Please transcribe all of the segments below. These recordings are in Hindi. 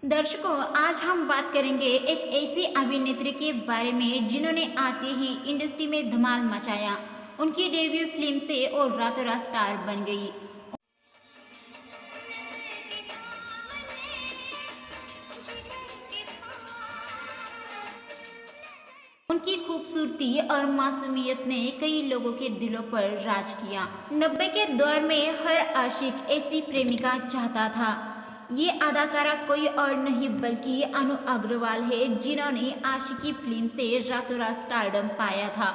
दर्शकों, आज हम बात करेंगे एक ऐसी अभिनेत्री के बारे में जिन्होंने आते ही इंडस्ट्री में धमाल मचाया। उनकी डेब्यू फिल्म से और रातों रात स्टार बन गई। उनकी खूबसूरती और मासूमियत ने कई लोगों के दिलों पर राज किया। 90 के दौर में हर आशिक ऐसी प्रेमिका चाहता था। ये अदाकारा कोई और नहीं बल्कि अनु अग्रवाल है, जिन्होंने आशिकी फिल्म से रातों रात स्टारडम पाया था।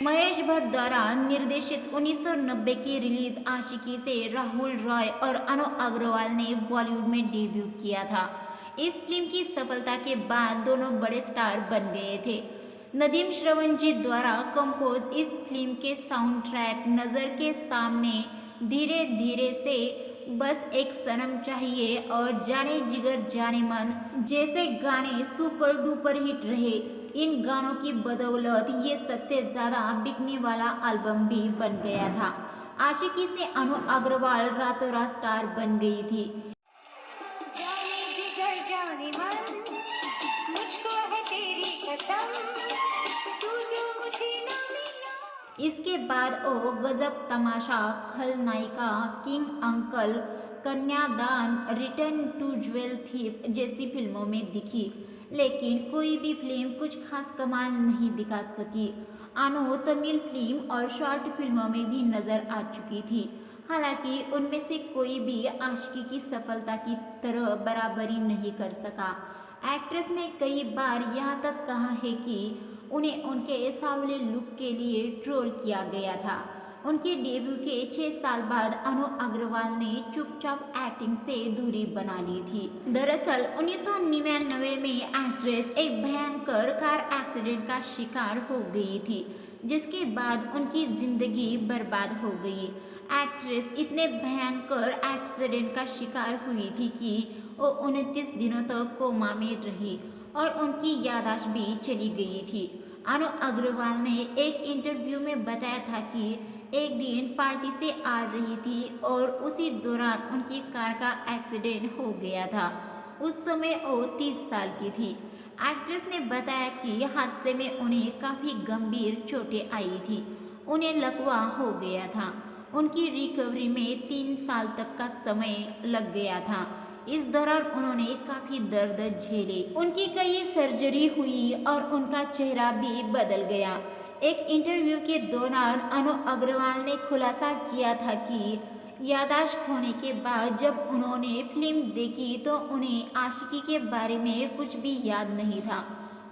महेश भट्ट द्वारा निर्देशित 1990 की रिलीज आशिकी से राहुल रॉय और अनु अग्रवाल ने बॉलीवुड में डेब्यू किया था। इस फिल्म की सफलता के बाद दोनों बड़े स्टार बन गए थे। नदीम श्रवण जी द्वारा कंपोज इस फिल्म के साउंड ट्रैक नज़र के सामने, धीरे धीरे से, बस एक सनम चाहिए और जाने जिगर जाने मन जैसे गाने सुपर डुपर हिट रहे। इन गानों की बदौलत ये सबसे ज़्यादा बिकने वाला एल्बम भी बन गया था। आशिकी से अनु अग्रवाल रातों रात स्टार बन गई थी। जाने जिगर जाने मन, मुझको है तेरी कसम, तू जो मुझे ना मिला। इसके बाद ओ गजब तमाशा, खलनायिका, किंग अंकल, कन्यादान, रिटर्न टू ज्वेल थीफ जैसी फिल्मों में दिखी, लेकिन कोई भी फिल्म कुछ खास कमाल नहीं दिखा सकी। अनु तमिल फिल्म और शॉर्ट फिल्मों में भी नजर आ चुकी थी, हालांकि उनमें से कोई भी आशिकी की सफलता की तरह बराबरी नहीं कर सका। एक्ट्रेस ने कई बार यहाँ तक कहा है कि उन्हें उनके सांवले लुक के लिए ट्रोल किया गया था। उनके डेब्यू के 6 साल बाद अनु अग्रवाल ने चुपचाप एक्टिंग से दूरी बना ली थी। दरअसल 1999 में एक्ट्रेस एक भयंकर कार एक्सीडेंट का शिकार हो गई थी, जिसके बाद उनकी जिंदगी बर्बाद हो गई। एक्ट्रेस इतने भयंकर एक्सीडेंट का शिकार हुई थी कि वो 29 दिनों तक कोमा में रही और उनकी याददाश्त भी चली गई थी। अनु अग्रवाल ने एक इंटरव्यू में बताया था कि एक दिन पार्टी से आ रही थी और उसी दौरान उनकी कार का एक्सीडेंट हो गया था। उस समय वो 30 साल की थी। एक्ट्रेस ने बताया कि हादसे में उन्हें काफ़ी गंभीर चोटें आई थी, उन्हें लकवा हो गया था। उनकी रिकवरी में 3 साल तक का समय लग गया था। इस दौरान उन्होंने काफ़ी दर्द झेले, उनकी कई सर्जरी हुई और उनका चेहरा भी बदल गया। एक इंटरव्यू के दौरान अनु अग्रवाल ने खुलासा किया था कि याददाश्त खोने के बाद जब उन्होंने फिल्म देखी तो उन्हें आशिकी के बारे में कुछ भी याद नहीं था।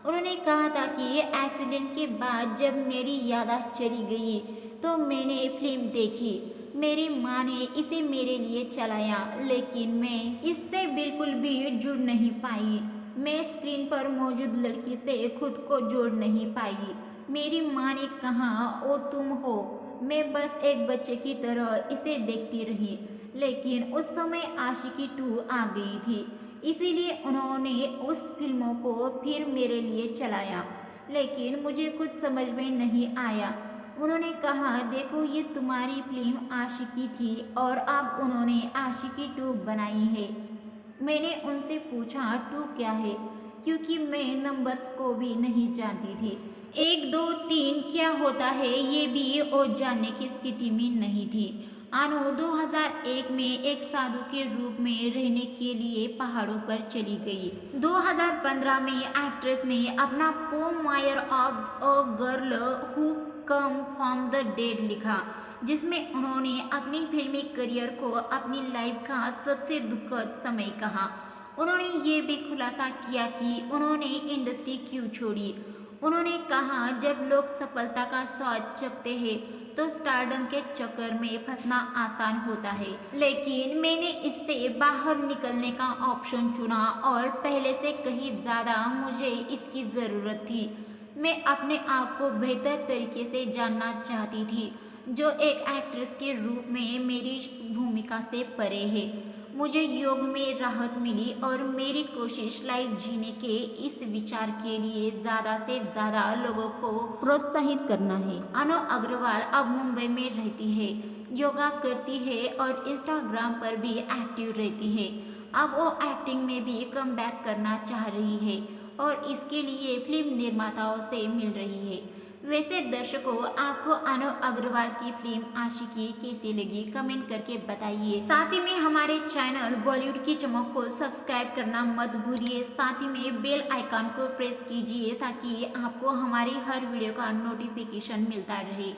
उन्होंने कहा था कि एक्सीडेंट के बाद जब मेरी याददाश्त चली गई तो मैंने फिल्म देखी। मेरी माँ ने इसे मेरे लिए चलाया, लेकिन मैं इससे बिल्कुल भी जुड़ नहीं पाई। मैं स्क्रीन पर मौजूद लड़की से खुद को जोड़ नहीं पाई। मेरी माँ ने कहा, ओ तुम हो। मैं बस एक बच्चे की तरह इसे देखती रही, लेकिन उस समय आशिकी 2 आ गई थी, इसीलिए उन्होंने उस फिल्मों को फिर मेरे लिए चलाया, लेकिन मुझे कुछ समझ में नहीं आया। उन्होंने कहा, देखो ये तुम्हारी फिल्म आशिकी थी और अब उन्होंने आशिकी 2 बनाई है। मैंने उनसे पूछा 2 क्या है, क्योंकि मैं नंबर्स को भी नहीं जानती थी। 1 2 3 क्या होता है ये भी वो जानने की स्थिति में नहीं थी। अनु 2001 में एक साधु के रूप में रहने के लिए पहाड़ों पर चली गई। 2015 में एक्ट्रेस ने अपना pome Mayar of a girl who come from the dead लिखा, जिसमें उन्होंने अपनी फिल्मी करियर को अपनी लाइफ का सबसे दुखद समय कहा। उन्होंने ये भी खुलासा किया कि उन्होंने इंडस्ट्री क्यों छोड़ी। उन्होंने कहा, जब लोग सफलता का स्वाद चखते हैं तो स्टारडम के चक्कर में फंसना आसान होता है, लेकिन मैंने इससे बाहर निकलने का ऑप्शन चुना और पहले से कहीं ज़्यादा मुझे इसकी ज़रूरत थी। मैं अपने आप को बेहतर तरीके से जानना चाहती थी, जो एक एक्ट्रेस के रूप में मेरी भूमिका से परे है। मुझे योग में राहत मिली और मेरी कोशिश लाइफ जीने के इस विचार के लिए ज़्यादा से ज़्यादा लोगों को प्रोत्साहित करना है। अनु अग्रवाल अब मुंबई में रहती है, योगा करती है और इंस्टाग्राम पर भी एक्टिव रहती है। अब वो एक्टिंग में भी कम बैक करना चाह रही है और इसके लिए फिल्म निर्माताओं से मिल रही है। वैसे दर्शकों, आपको अनु अग्रवाल की फिल्म आशिकी कैसी लगी कमेंट करके बताइए। साथ ही में हमारे चैनल बॉलीवुड की चमक को सब्सक्राइब करना मत भूलिए। साथ ही में बेल आइकन को प्रेस कीजिए ताकि आपको हमारी हर वीडियो का नोटिफिकेशन मिलता रहे।